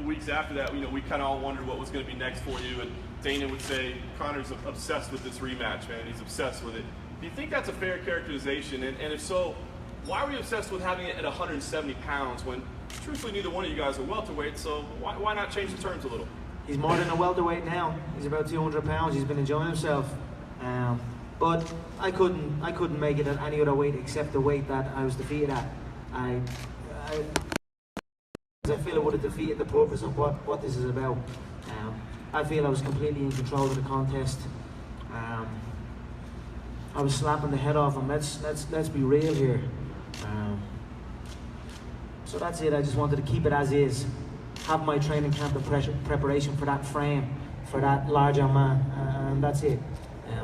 weeks after that, we kind of all wondered what was going to be next for you, and Dana would say, Conor's obsessed with this rematch, man. He's obsessed with it. Do you think that's a fair characterization? And if so, why were you obsessed with having it at 170 pounds when, truthfully, neither one of you guys are welterweight, so why not change the terms a little? He's more than a welterweight now. He's about 200 pounds. He's been enjoying himself. But I couldn't make it at any other weight except the weight that I was defeated at. I feel it would have defeated the purpose of what this is about. I feel I was completely in control of the contest. I was slapping the head off him. Let's be real here. So that's it. I just wanted to keep it as is. Have my training camp and preparation for that frame, for that larger man, and that's it.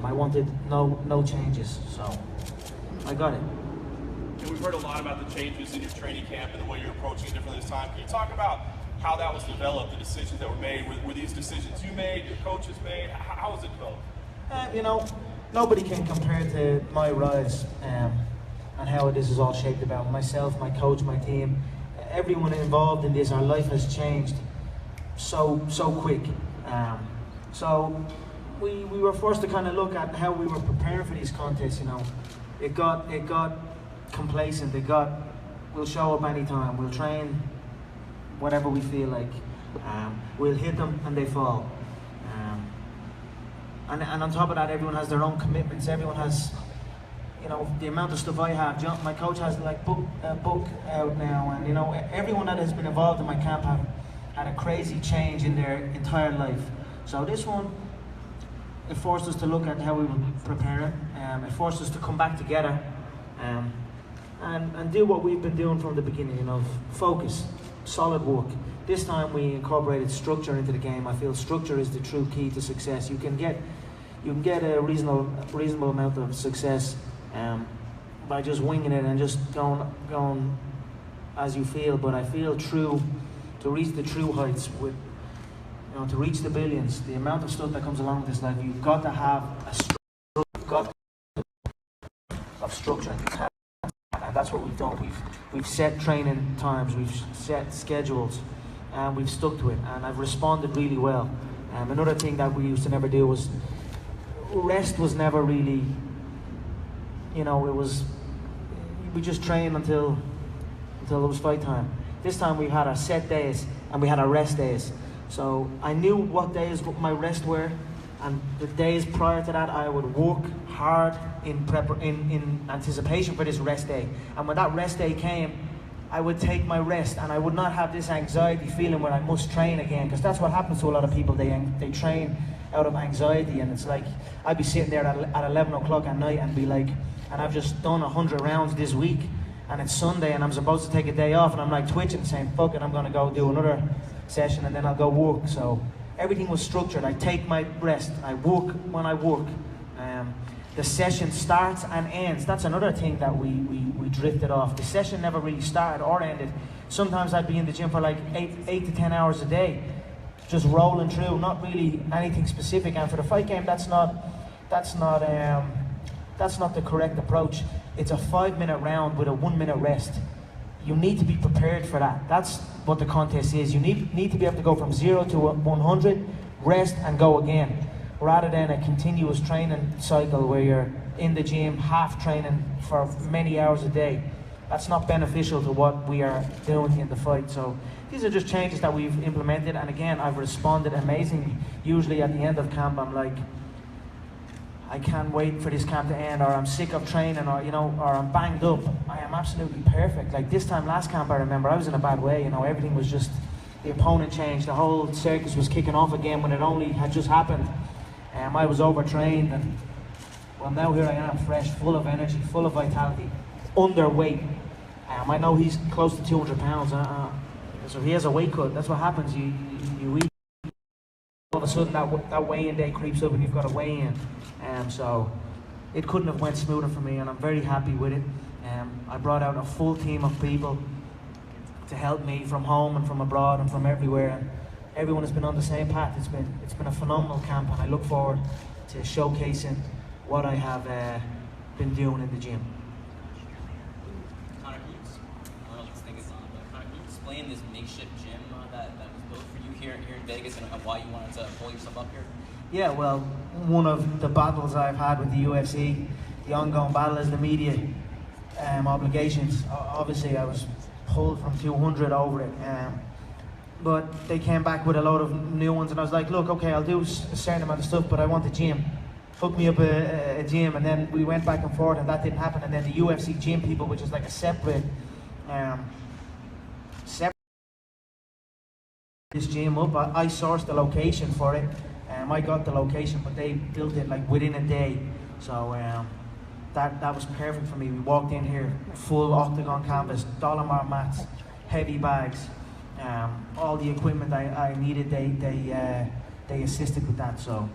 I wanted no changes, so I got it. And we've heard a lot about the changes in your training camp and the way you're approaching it differently this time. Can you talk about how that was developed, the decisions that were made? Were these decisions you made, your coaches made? How was it developed? Nobody can compare to my rise and how this is all shaped about. Myself, my coach, my team, everyone involved in this, our life has changed so quick. So we were forced to kind of look at how we were preparing for these contests. It got complacent. We'll show up anytime. We'll train whatever we feel like. We'll hit them and they fall. And on top of that, everyone has their own commitments. Everyone has, the amount of stuff I have. My coach has like book out now, and everyone that has been involved in my camp have had a crazy change in their entire life. So this one, it forced us to look at how we were preparing. It forced us to come back together and do what we've been doing from the beginning. Focus, solid work. This time we incorporated structure into the game. I feel structure is the true key to success. You can get a reasonable amount of success by just winging it and just going as you feel. But I feel to reach the true heights, to reach the billions, the amount of stuff that comes along with this life, you've got to have a structure. And that's what we've done. We've set training times, we've set schedules, and we've stuck to it, and I've responded really well. Another thing that we used to never do was rest. Was never really, we just trained until it was fight time. This time we had our set days and we had our rest days. So I knew what days my rest were, and the days prior to that I would work hard in anticipation for this rest day. And when that rest day came, I would take my rest, and I would not have this anxiety feeling where I must train again, because that's what happens to a lot of people. They train out of anxiety, and it's like I'd be sitting there at 11 o'clock at night and be like, and I've just done 100 rounds this week, and it's Sunday and I'm supposed to take a day off, and I'm like twitching saying, fuck it, I'm gonna go do another session and then I'll go work. So everything was structured. I take my rest, I work when I work. The session starts and ends. That's another thing that we drifted off. The session never really started or ended. Sometimes I'd be in the gym for like 8 to 10 hours a day, just rolling through, not really anything specific. And for the fight game, that's not the correct approach. It's a 5-minute round with a 1-minute rest. You need to be prepared for that. That's what the contest is. You need to be able to go from 0 to 100, rest and go again, rather than a continuous training cycle where you're in the gym half training for many hours a day. That's not beneficial to what we are doing in the fight. So these are just changes that we've implemented, and again, I've responded amazingly. Usually at the end of camp, I'm like, I can't wait for this camp to end, or I'm sick of training, or or I'm banged up. I am absolutely perfect. Like this time last camp, I remember I was in a bad way. Everything was just, the opponent changed, the whole circus was kicking off again when it only had just happened. I was overtrained, and well, now here I am, fresh, full of energy, full of vitality, underweight. I know he's close to 200 pounds, so he has a weight cut. That's what happens. You eat, all of a sudden that weigh-in day creeps up, and you've got to weigh in. So it couldn't have went smoother for me, and I'm very happy with it. I brought out a full team of people to help me from home and from abroad and from everywhere. And everyone has been on the same path. It's been a phenomenal camp, and I look forward to showcasing what I have been doing in the gym. Conor, can you explain this makeshift gym that was built for you? and why you wanted to pull yourself up here? Yeah, well, one of the battles I've had with the UFC, the ongoing battle, is the media obligations. Obviously, I was pulled from 200 over it, but they came back with a load of new ones, and I was like, look, okay, I'll do a certain amount of stuff, but I want the gym. Hook me up a gym, and then we went back and forth, and that didn't happen. And then the UFC gym people, which is like a separate this gym up. I sourced the location for it. I got the location, but they built it like within a day. So that was perfect for me. We walked in here, full octagon canvas, Dolomar mats, heavy bags, all the equipment I needed. They assisted with that. So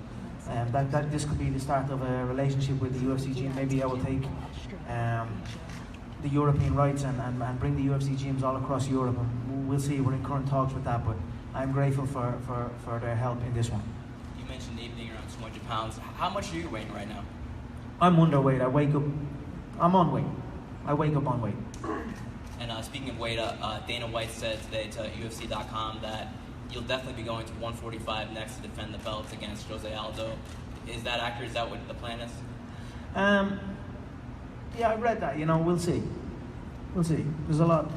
that this could be the start of a relationship with the UFC gym. Maybe I will take the European rights and bring the UFC gyms all across Europe. And we'll see. We're in current talks with that, but I'm grateful for their help in this one. You mentioned Nate being around 200 pounds. How much are you weighing right now? I'm underweight. I'm on weight. I wake up on weight. And speaking of weight, Dana White said today to UFC.com that you'll definitely be going to 145 next to defend the belt against Jose Aldo. Is that accurate? Is that what the plan is? Yeah, I read that. You know, we'll see. We'll see. There's a lot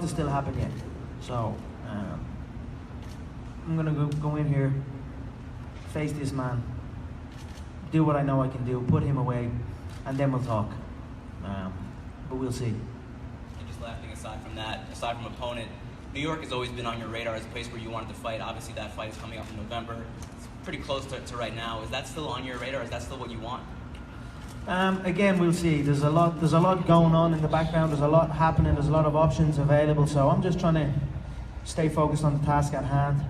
to still happen yet. So I'm gonna go in here, face this man, do what I know I can do, put him away, and then we'll talk. But we'll see. And just laughing aside from that, aside from opponent, New York has always been on your radar as a place where you wanted to fight. Obviously, that fight is coming up in November. It's pretty close to right now. Is that still on your radar? Is that still what you want? Again, we'll see. There's a lot going on in the background. There's a lot happening. There's a lot of options available. So I'm just trying to stay focused on the task at hand.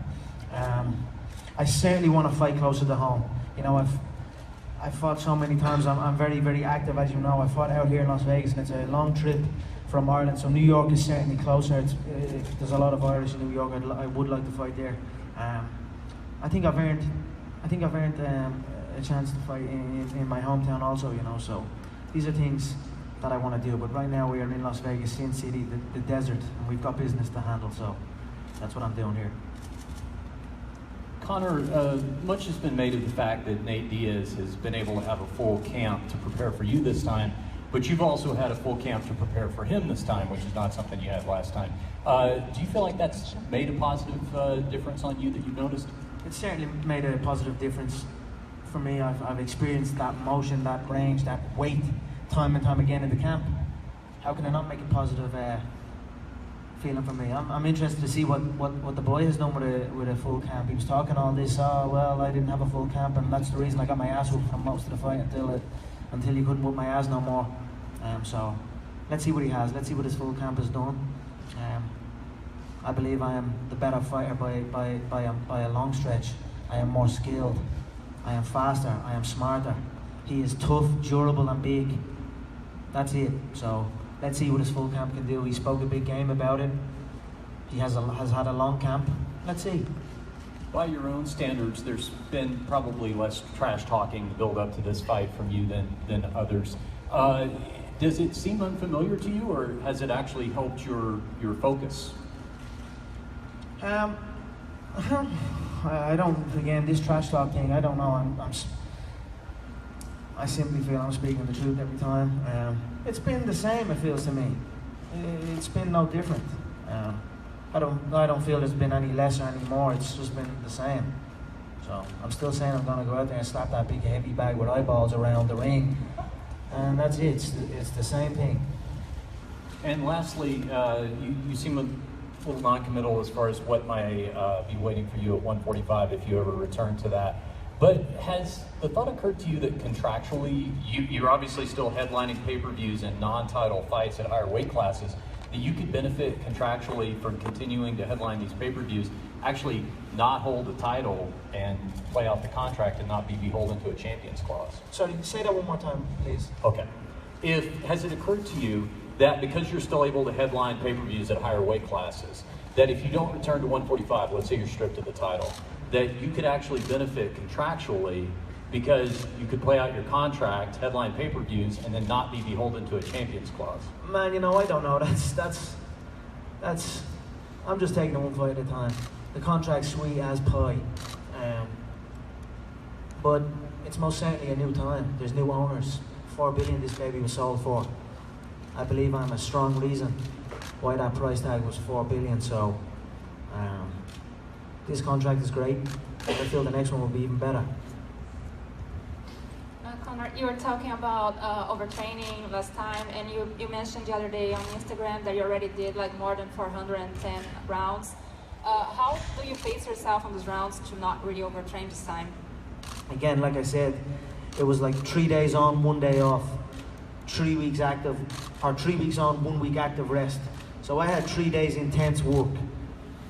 I certainly want to fight closer to home. You know, I've fought so many times. I'm very, very active, as you know. I fought out here in Las Vegas, and it's a long trip from Ireland. So New York is certainly closer. There's a lot of Irish in New York. I would like to fight there. I think I've earned a chance to fight in my hometown also, you know, so these are things that I want to do. But right now we are in Las Vegas, Sin City, the desert, and we've got business to handle, so that's what I'm doing here. Conor, much has been made of the fact that Nate Diaz has been able to have a full camp to prepare for you this time, but you've also had a full camp to prepare for him this time, which is not something you had last time. Do you feel like that's made a positive difference on you that you've noticed? It's certainly made a positive difference for me. I've experienced that motion, that range, that weight, time and time again in the camp. How can I not make a positive feeling for me? I'm interested to see what the boy has done with a full camp. He was talking all this, oh well, I didn't have a full camp, and that's the reason I got my ass whooped from most of the fight until he couldn't whoop my ass no more. So let's see what he has. Let's see what his full camp has done. I believe I am the better fighter by a long stretch. I am more skilled. I am faster. I am smarter. He is tough, durable, and big. That's it. So let's see what his full camp can do. He spoke a big game about it. He has had a long camp. Let's see. By your own standards, there's been probably less trash talking to build up to this fight from you than others. Does it seem unfamiliar to you, or has it actually helped your focus? I don't. Again, this trash talk thing. I don't know. I simply feel I'm speaking the truth every time. It's been the same. It feels to me. It's been no different. I don't feel there's been any less or any more. It's just been the same. So I'm still saying I'm gonna go out there and slap that big heavy bag with eyeballs around the ring, and that's it. It's the same thing. And lastly, you seem a little non-committal as far as what might be waiting for you at 145 if you ever return to that. But has the thought occurred to you that contractually, you're obviously still headlining pay-per-views and non-title fights at higher weight classes, that you could benefit contractually from continuing to headline these pay-per-views, actually not hold the title and play out the contract and not be beholden to a champions clause? Sorry, say that one more time, please. Okay. Has it occurred to you that because you're still able to headline pay-per-views at higher weight classes, that if you don't return to 145, let's say you're stripped of the title, that you could actually benefit contractually because you could play out your contract, headline pay-per-views, and then not be beholden to a champions clause? Man, you know, I don't know. That's I'm just taking it one fight at a time. The contract's sweet as pie. But it's most certainly a new time. There's new owners. 4 billion this baby was sold for. I believe I'm a strong reason why that price tag was 4 billion. So this contract is great. I feel the next one will be even better. Conor, you were talking about overtraining last time, and you mentioned the other day on Instagram that you already did like more than 410 rounds. How do you pace yourself on those rounds to not really overtrain this time? Again, like I said, it was like 3 days on, 1 day off. 3 weeks active, or 3 weeks on, 1 week active rest. So I had 3 days intense work,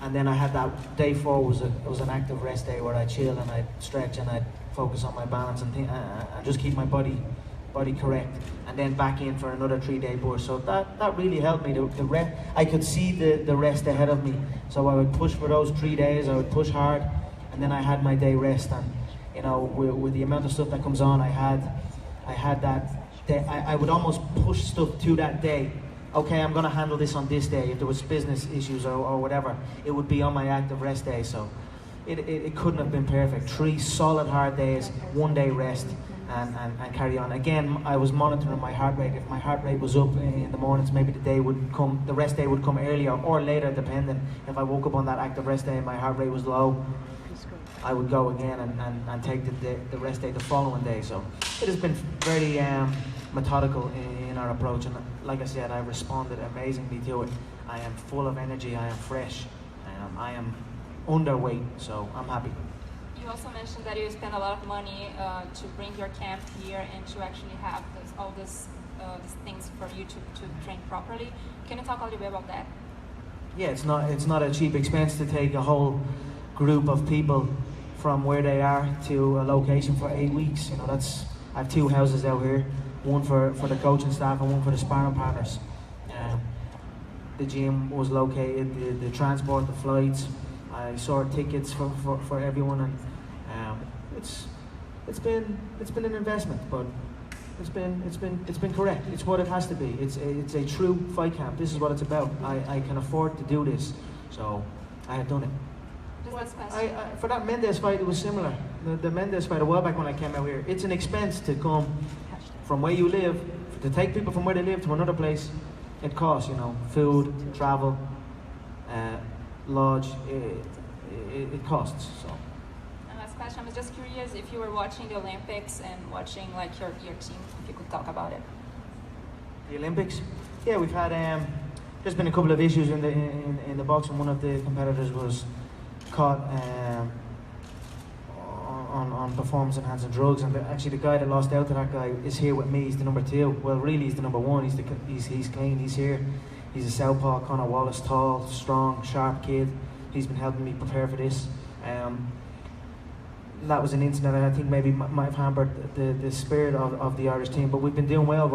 and then I had that day 4 was an active rest day where I chill and I stretch and I focus on my balance and just keep my body correct, and then back in for another 3-day burst. So that really helped me. The rest, I could see the rest ahead of me. So I would push for those 3 days. I would push hard, and then I had my day rest. And you know, with the amount of stuff that comes on, I had that day. I would almost push stuff to that day. Okay, I'm gonna handle this on this day. If there was business issues or whatever, it would be on my active rest day. So it couldn't have been perfect. 3 solid hard days, 1 day rest, and carry on. Again, I was monitoring my heart rate. If my heart rate was up in the mornings, maybe the rest day would come earlier or later, depending. If I woke up on that active rest day and my heart rate was low, I would go again and take the rest day the following day. So it has been very methodical in our approach, and like I said, I responded amazingly to it. I am full of energy, I am fresh, I am underweight, so I'm happy. You also mentioned that you spend a lot of money to bring your camp here and to actually have all these things for you to train properly. Can you talk a little bit about that? Yeah, it's not a cheap expense to take a whole group of people from where they are to a location for 8 weeks. You know, I have 2 houses out here, one for the coaching staff and one for the sparring partners. The gym was located, the transport, the flights. I saw tickets for everyone, and it's been an investment, but it's been correct. It's what it has to be. It's a true fight camp. This is what it's about. I can afford to do this, so I have done it. For that Mendes fight, it was similar. The Mendes fight a while back when I came out here, it's an expense to come from where you live, to take people from where they live to another place. It costs, you know, food, travel, lodge. It costs. So. And last question, I was just curious if you were watching the Olympics and watching like your team, if you could talk about it. The Olympics? Yeah, we've had. There's been a couple of issues in the boxing. One of the competitors was caught on performance-enhancing drugs, and actually the guy that lost out to that guy is here with me. He's the number 2. Well, really, he's the number 1. He's clean. He's here. He's a southpaw, Conor Wallace, tall, strong, sharp kid. He's been helping me prepare for this. That was an incident that I think maybe might have hampered the spirit of the Irish team, but we've been doing well.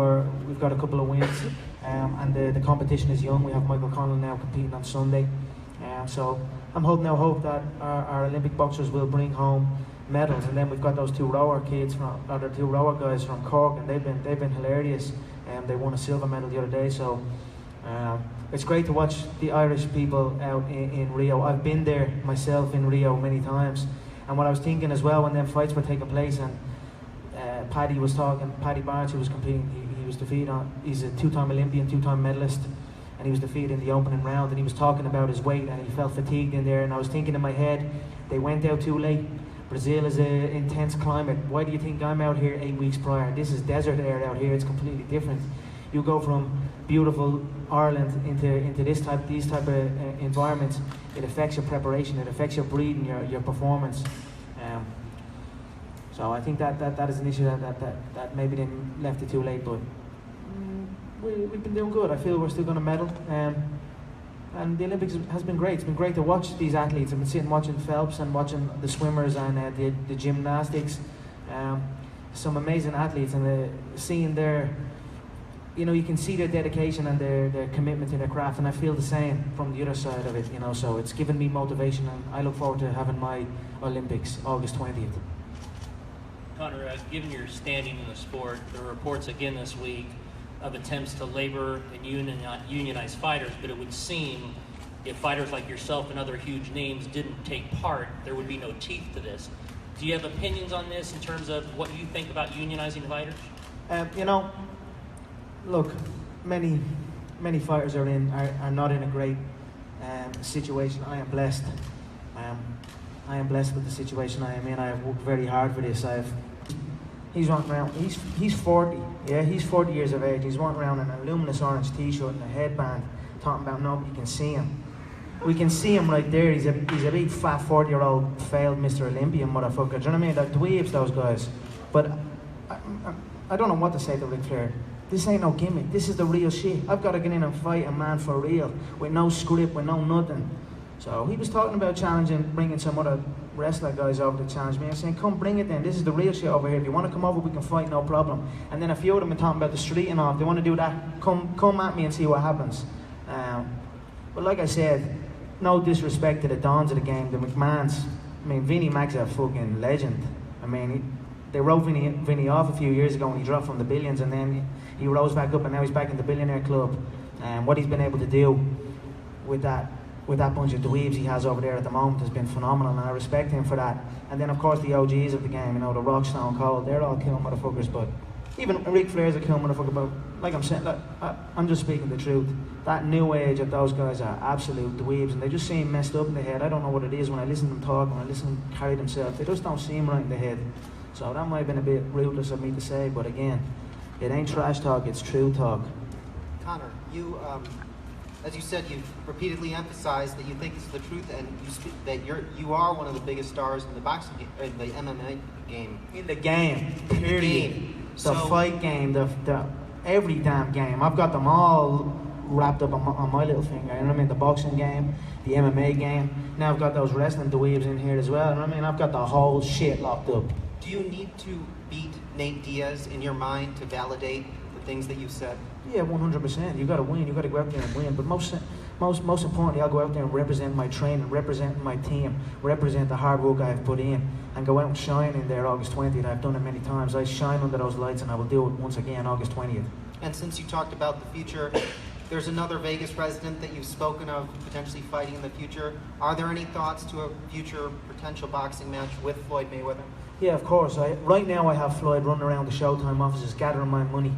We've got a couple of wins, and the competition is young. We have Michael Conlon now competing on Sunday, so I'm hope that our Olympic boxers will bring home medals. And then we've got those 2 rower kids the 2 rower guys from Cork, and they've been hilarious. They won a silver medal the other day, so it's great to watch the Irish people out in Rio. I've been there myself in Rio many times, and what I was thinking as well when them fights were taking place, and Paddy Barnes, who was competing, he was defeated he's a 2-time Olympian, 2-time medalist, and he was defeated in the opening round, and he was talking about his weight, and he felt fatigued in there, and I was thinking in my head, they went out too late. Brazil is an intense climate. Why do you think I'm out here 8 weeks prior? This is desert air out here. It's completely different. You go from beautiful Ireland into these type of environments. It affects your preparation. It affects your breathing, your performance. So I think that is an issue that maybe they left it too late. But we've been doing good. I feel we're still going to medal. And the Olympics has been great. It's been great to watch these athletes. I've been sitting watching Phelps and watching the swimmers and the gymnastics. Some amazing athletes, and seeing their, you know, you can see their dedication and their commitment to their craft, and I feel the same from the other side of it, you know, so it's given me motivation, and I look forward to having my Olympics August 20th. Conor, given your standing in the sport, there are reports again this week of attempts to labor and unionize fighters, but it would seem if fighters like yourself and other huge names didn't take part, there would be no teeth to this. Do you have opinions on this in terms of what you think about unionizing fighters? You know, look, many fighters are not in a great situation. I am blessed. I am blessed with the situation I am in. I have worked very hard for this. He's walking around. He's 40. Yeah, he's 40 years of age. He's walking around in a luminous orange T-shirt and a headband, talking about nobody can see him. We can see him right there. He's a big fat 40-year-old failed Mr. Olympian motherfucker. Do you know what I mean? They're dweebs, those guys. But I don't know what to say to Ric Flair. This ain't no gimmick. This is the real shit. I've got to get in and fight a man for real, with no script, with no nothing. So he was talking about challenging, bringing some other wrestler guys over to challenge me. I'm saying, come bring it then. This is the real shit over here. If you want to come over, we can fight, no problem. And then a few of them are talking about the street and all. If they want to do that, come at me and see what happens. But like I said, no disrespect to the dons of the game, the McMahons. I mean, Vinnie Mac's a fucking legend. I mean, they wrote Vinnie off a few years ago when he dropped from the billions, and then he rose back up, and now he's back in the billionaire club. And what he's been able to do with that bunch of dweebs he has over there at the moment has been phenomenal, and I respect him for that. And then of course the OGs of the game, you know, the Rock, Stone Cold, they're all kill motherfuckers, but even Ric Flair's a kill motherfucker, but like I'm saying, I'm just speaking the truth. That new age of those guys are absolute dweebs, and they just seem messed up in the head. I don't know what it is when I listen to them talk, when I listen to them carry themselves, they just don't seem right in the head. So that might have been a bit ruthless of me to say, but again, it ain't trash talk, it's true talk. Conor, you, as you said, you've repeatedly emphasized that you think it's the truth, and that you are one of the biggest stars in the boxing game, in the MMA game. In the game, period. The So, fight game, the every damn game. I've got them all wrapped up on my little finger. You know what I mean? The boxing game, the MMA game. Now I've got those wrestling dweebs in here as well. You know what I mean? I've got the whole shit locked up. do you need to beat Nate Diaz in your mind to validate the things that you said? Yeah, 100%. You got to win. You got to go out there and win. But most importantly, I'll go out there and represent my training, represent my team, represent the hard work I've put in, and go out and shine in there August 20th. I've done it many times. I shine under those lights, and I will do it once again August 20th. And since you talked about the future, there's another Vegas resident that you've spoken of potentially fighting in the future. Are there any thoughts to a future potential boxing match with Floyd Mayweather? Yeah, of course. Right now I have Floyd running around the Showtime offices gathering my money.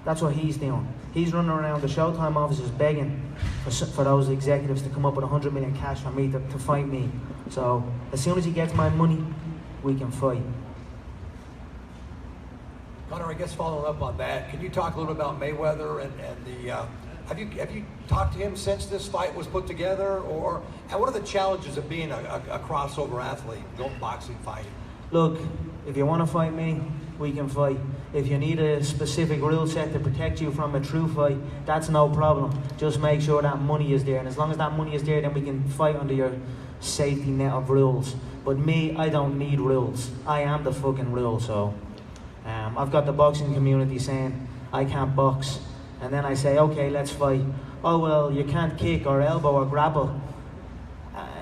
That's what he's doing. He's running around the Showtime offices begging for those executives to come up with $100 million cash for me to fight me. So as soon as he gets my money, we can fight. Conor, I guess following up on that, can you talk a little bit about Mayweather and the have you talked to him since this fight was put together, and what are the challenges of being a crossover athlete, going boxing, fighting? Look, if you want to fight me, we can fight. If you need a specific rule set to protect you from a true fight, that's no problem. Just make sure that money is there, and as long as that money is there, then we can fight under your safety net of rules. But me, I don't need rules. I am the fucking rule, so I've got the boxing community saying I can't box. And then I say, okay, let's fight. Oh, well, you can't kick or elbow or grapple.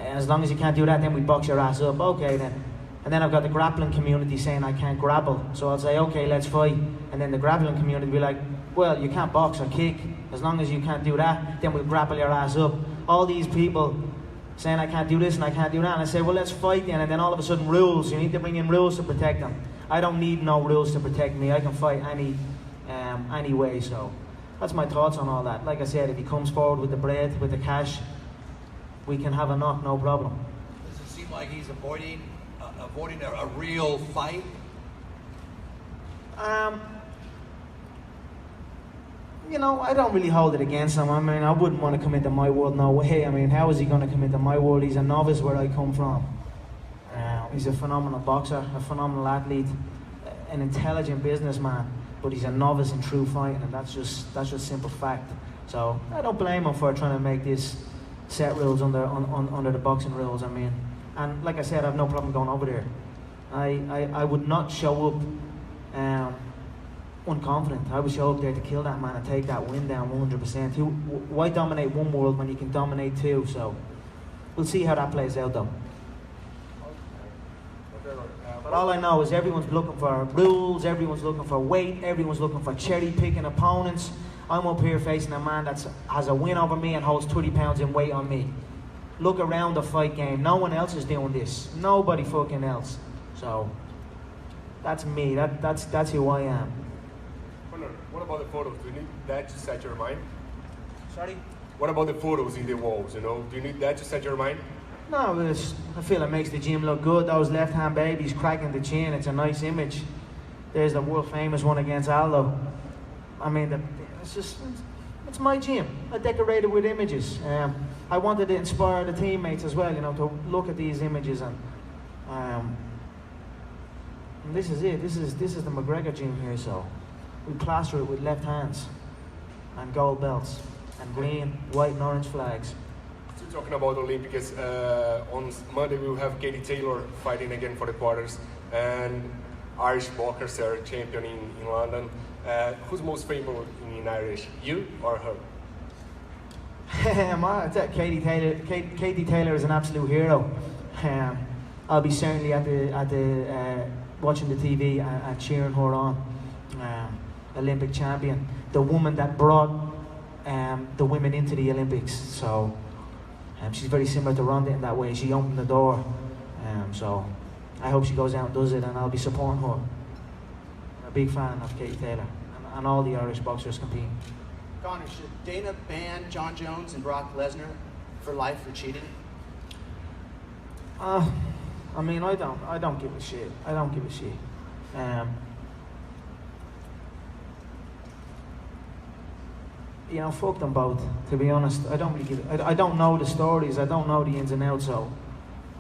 As long as you can't do that, then we box your ass up. Okay, then. And then I've got the grappling community saying I can't grapple. So I'll say, okay, let's fight. And then the grappling community will be like, well, you can't box or kick. As long as you can't do that, then we'll grapple your ass up. All these people saying I can't do this and I can't do that. And I say, well, let's fight then. And then all of a sudden, rules. You need to bring in rules to protect them. I don't need no rules to protect me. I can fight any way, so... That's my thoughts on all that. Like I said, if he comes forward with the bread, with the cash, we can have a knock, no problem. Does it seem like he's avoiding a real fight? You know, I don't really hold it against him. I mean, I wouldn't want to come into my world, no way. I mean, how is he going to come into my world? He's a novice where I come from. He's a phenomenal boxer, a phenomenal athlete, an intelligent businessman. But he's a novice in true fighting, and that's just simple fact. So I don't blame him for trying to make this set rules under the boxing rules. I mean, and like I said, I have no problem going over there. I would not show up unconfident. I would show up there to kill that man and take that win down 100%. Why dominate one world when you can dominate two? So we'll see how that plays out, though. But all I know is everyone's looking for rules, everyone's looking for weight, everyone's looking for cherry-picking opponents. I'm up here facing a man that has a win over me and holds 30 pounds in weight on me. Look around the fight game. No one else is doing this. Nobody fucking else. So, that's me. That's who I am. Conor, what about the photos? Do you need that to set your mind? Sorry? What about the photos in the walls, you know? Do you need that to set your mind? No, I feel it makes the gym look good. Those left-hand babies cracking the chin. It's a nice image. There's the world-famous one against Aldo. I mean, it's my gym. I decorated with images. I wanted to inspire the teammates as well, you know, to look at these images and this is it. This is the McGregor gym here. So we plaster it with left hands and gold belts and green, white, and orange flags. Still talking about Olympics, on Monday we will have Katie Taylor fighting again for the quarters, and Irish boxers are champion in London. Who's most famous in Irish, you or her? Katie Taylor is an absolute hero. I'll be certainly at the watching the TV and cheering her on. Olympic champion, the woman that brought the women into the Olympics. So she's very similar to Ronda in that way. She opened the door. So I hope she goes out and does it, and I'll be supporting her. I'm a big fan of Katie Taylor and all the Irish boxers competing. Conor, should Dana ban John Jones and Brock Lesnar for life for cheating? I mean, I don't give a shit. I don't give a shit. You know, fuck them both. To be honest, I don't really give. I don't know the stories. I don't know the ins and outs. So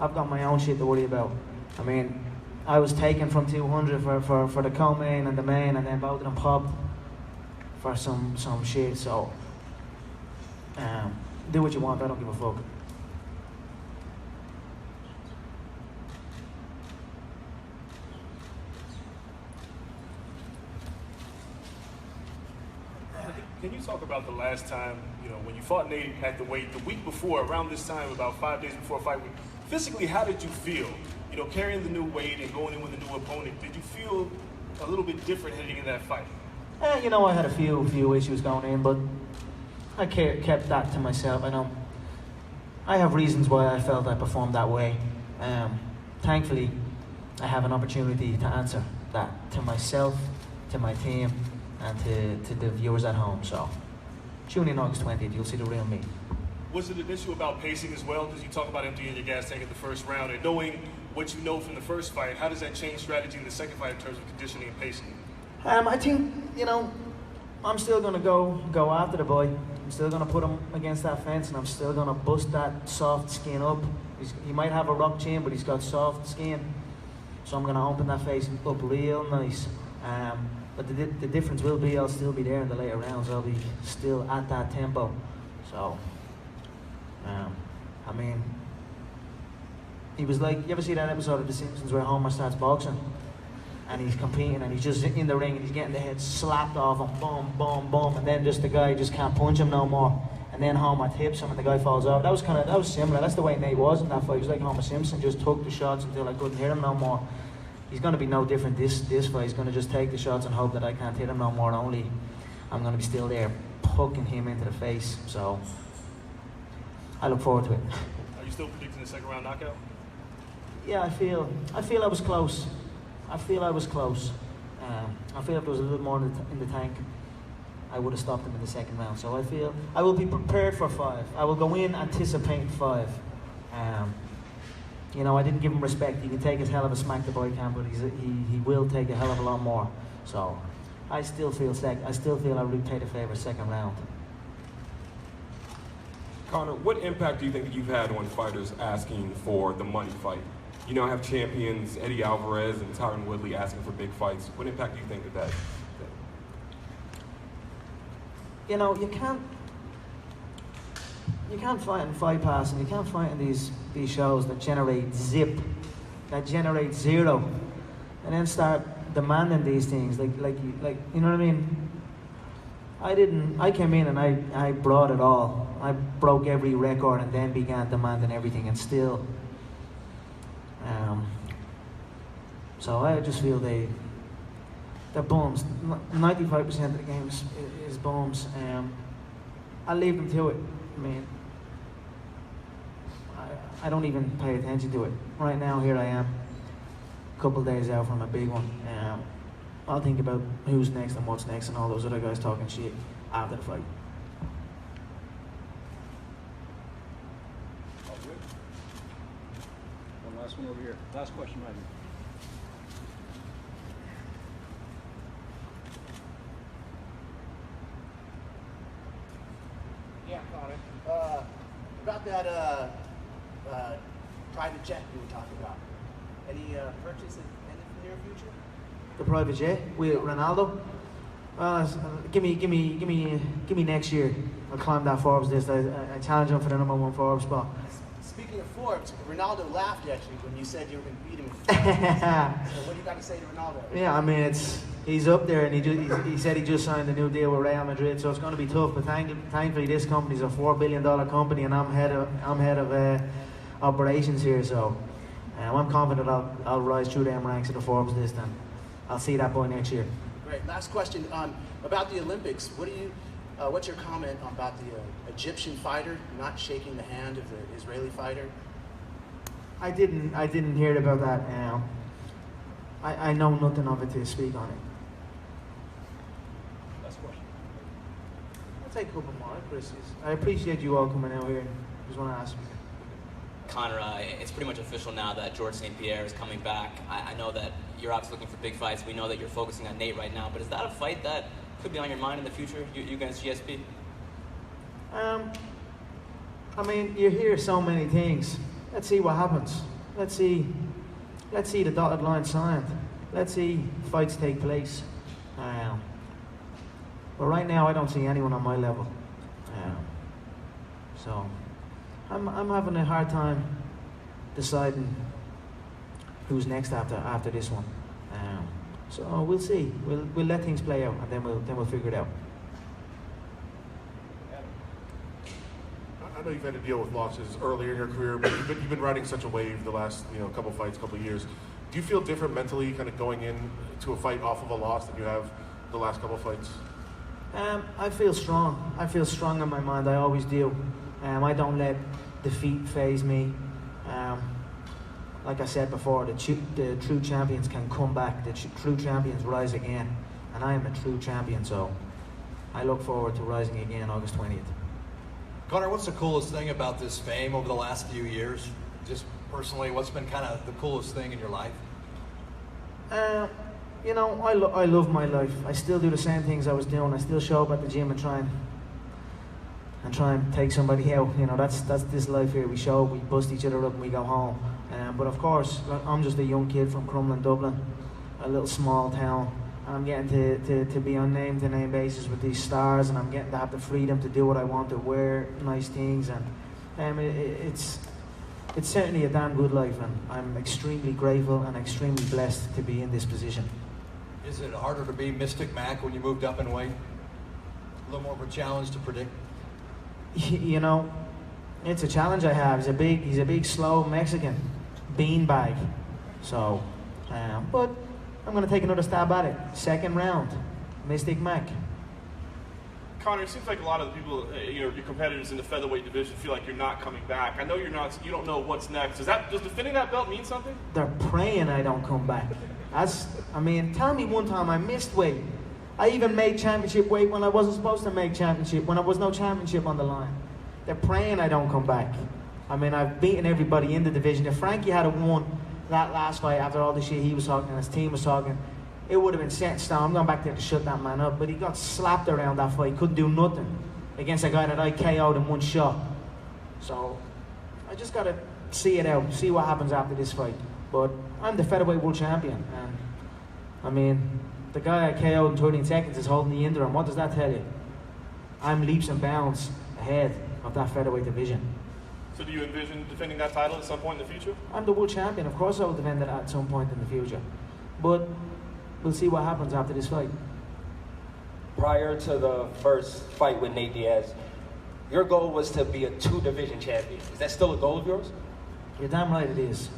I've got my own shit to worry about. I mean, I was taken from 200 for the co-main and the main, and then both of them popped for some shit. So do what you want. I don't give a fuck. Can you talk about the last time, you know, when you fought Nate at the weight, the week before, around this time, about 5 days before a fight, physically, how did you feel? You know, carrying the new weight and going in with a new opponent, did you feel a little bit different heading in that fight? You know, I had a few issues going in, but I kept that to myself. I have reasons why I felt I performed that way. Thankfully, I have an opportunity to answer that to myself, to my team, and to the viewers at home. So tune in August 20th, you'll see the real me. Was it an issue about pacing as well? Because you talk about emptying your gas tank in the first round, and knowing what you know from the first fight, how does that change strategy in the second fight in terms of conditioning and pacing? I think, you know, I'm still going to go after the boy. I'm still going to put him against that fence, and I'm still going to bust that soft skin up. He might have a rock chin, but he's got soft skin. So I'm going to open that face up real nice. But the difference will be I'll still be there in the later rounds. I'll be still at that tempo. So, I mean, he was like, you ever see that episode of The Simpsons where Homer starts boxing? And he's competing and he's just in the ring and he's getting the head slapped off him, boom, boom, boom, and then just the guy just can't punch him no more. And then Homer tips him and the guy falls over. That was similar. That's the way Nate was in that fight. He was like Homer Simpson, just took the shots until I couldn't hit him no more. He's going to be no different this fight. He's going to just take the shots and hope that I can't hit him no more. Only I'm going to be still there poking him into the face. So I look forward to it. Are you still predicting a second round knockout? Yeah, I feel I was close. I feel I feel if there was a little more in the tank, I would have stopped him in the second round. So I feel I will be prepared for 5. I will go in anticipating 5. You know, I didn't give him respect. He can take his hell of a smack, the boy can, but he will take a hell of a lot more. So I still feel I would take the favorite second round. Conor, what impact do you think that you've had on fighters asking for the money fight? You know, I have champions Eddie Alvarez and Tyron Woodley asking for big fights. What impact do you think that? You know, you can't fight in Fight Pass, and you can't fight in these shows that generate zip, that generate zero, and then start demanding these things like you know what I mean? I came in and I brought it all. I broke every record and then began demanding everything, and still. So I just feel they they're bums. 95% of the game is bums. I'll leave them to it. I mean, I don't even pay attention to it. Right now, here I am, a couple of days out from a big one. I'll think about who's next and what's next and all those other guys talking shit after the fight. All good? One last one over here. Last question right here. Yeah, Conor. About that private jet you were talking about. Any purchase in the near future? The private jet with Ronaldo. Give me next year. I'll climb that Forbes list. I challenge him for the #1 Forbes spot. Speaking of Forbes, Ronaldo laughed at you when you said you were going to beat him. So what do you got to say to Ronaldo? Yeah, I mean he's up there, and he said he just signed a new deal with Real Madrid, so it's going to be tough. But thankfully, this company's a $4 billion company, and I'm head of operations here, so I'm confident I'll rise through them ranks of the Forbes list, and I'll see that boy next year. Great. Last question about the Olympics. What's your comment about the Egyptian fighter not shaking the hand of the Israeli fighter? I didn't hear about that. I know nothing of it to speak on it. Last question. I'll take a couple more, Chris. I appreciate you all coming out here. Just want to ask you. Conor, it's pretty much official now that George St. Pierre is coming back. I know that you're obviously looking for big fights. We know that you're focusing on Nate right now, but is that a fight that could be on your mind in the future, you against GSP? I mean, you hear so many things. Let's see what happens. Let's see the dotted line signed. Let's see fights take place. But right now, I don't see anyone on my level. So I'm having a hard time deciding who's next after this one. So we'll see. We'll let things play out, and then we'll figure it out. I know you've had to deal with losses earlier in your career, but you've been riding such a wave the last couple fights, couple years. Do you feel different mentally, kind of going in to a fight off of a loss than you have the last couple fights? I feel strong. I feel strong in my mind. I always do. I don't let defeat faze me. Like I said before, the true champions can come back. The true champions rise again, and I am a true champion. So I look forward to rising again August 20th. Conor, what's the coolest thing about this fame over the last few years? Just personally, what's been kind of the coolest thing in your life? I love my life. I still do the same things I was doing. I still show up at the gym and try and take somebody out. That's this life here. We show up, we bust each other up, and we go home. But of course, I'm just a young kid from Crumlin, Dublin, a little small town. I'm getting to be on name-to-name basis with these stars, and I'm getting to have the freedom to do what I want, to wear nice things, and it's certainly a damn good life, and I'm extremely grateful and extremely blessed to be in this position. Is it harder to be Mystic Mac when you moved up in weight? A little more of a challenge to predict? It's a challenge I have. He's a big, slow Mexican beanbag. So, but I'm going to take another stab at it. Second round, Mystic Mac. Conor, it seems like a lot of the people, your competitors in the featherweight division feel like you're not coming back. I know you're not. You don't know what's next. Does defending that belt mean something? They're praying I don't come back. Tell me one time I missed weight. I even made championship weight when I wasn't supposed to make championship, when there was no championship on the line. They're praying I don't come back. I've beaten everybody in the division. If Frankie had won that last fight after all the shit he was talking and his team was talking, it would have been set in stone. I'm going back there to shut that man up. But he got slapped around that fight. Couldn't do nothing against a guy that I KO'd in one shot. So I just got to see it out, see what happens after this fight. But I'm the featherweight world champion. And the guy I KO'd in 13 seconds is holding the interim. What does that tell you? I'm leaps and bounds ahead of that featherweight division. So do you envision defending that title at some point in the future? I'm the world champion. Of course I will defend it at some point in the future. But we'll see what happens after this fight. Prior to the first fight with Nate Diaz, your goal was to be a 2-division champion. Is that still a goal of yours? You're damn right it is.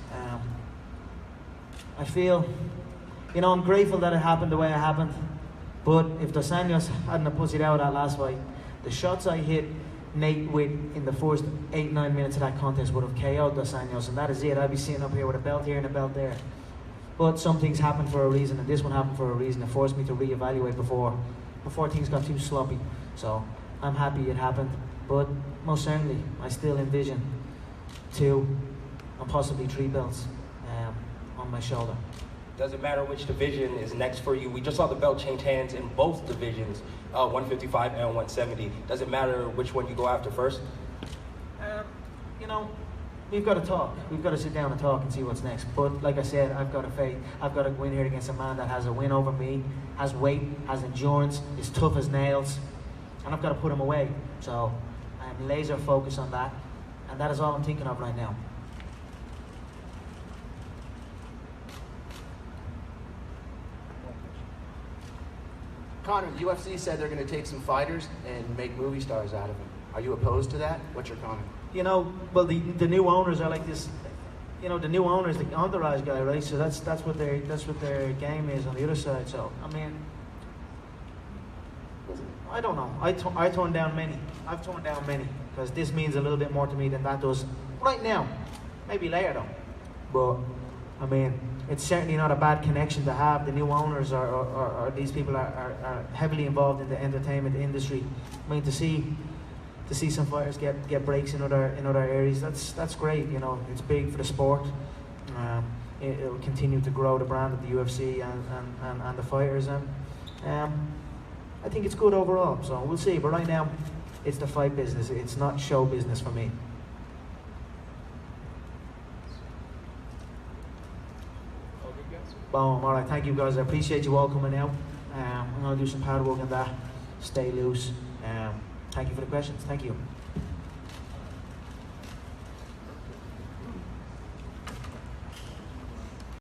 I feel You know, I'm grateful that it happened the way it happened. But if Dos Anjos hadn't have pussied out that last fight, the shots I hit Nate with in the first 8-9 minutes of that contest would have KO'd Dos Anjos, and that is it. I'd be sitting up here with a belt here and a belt there. But some things happen for a reason, and this one happened for a reason. It forced me to reevaluate before things got too sloppy. So I'm happy it happened. But most certainly, I still envision 2 and possibly 3 belts on my shoulder. Doesn't matter which division is next for you. We just saw the belt change hands in both divisions, 155 and 170. Does it matter which one you go after first? You know, we've got to talk. We've got to sit down and talk and see what's next. But like I said, I've got to win here against a man that has a win over me, has weight, has endurance, is tough as nails, and I've got to put him away. So I'm laser focused on that, and that is all I'm thinking of right now. Conor, the UFC said they're going to take some fighters and make movie stars out of them. Are you opposed to that? What's your comment? You know, well, the new owners are like this. You know, the new owner is the entourage guy, right? So that's what their game is on the other side. So I mean, I don't know. I turned down many. I've turned down many because this means a little bit more to me than that does right now. Maybe later though. But I mean, it's certainly not a bad connection to have. The new owners or these people are heavily involved in the entertainment industry. I mean, to see some fighters get breaks in other areas, that's great. You know, it's big for the sport. It will continue to grow the brand of the UFC and the fighters, and I think it's good overall. So we'll see. But right now, it's the fight business. It's not show business for me. Boom. All right. Thank you, guys. I appreciate you all coming out. I'm going to do some pad work on that. Stay loose. Thank you for the questions. Thank you.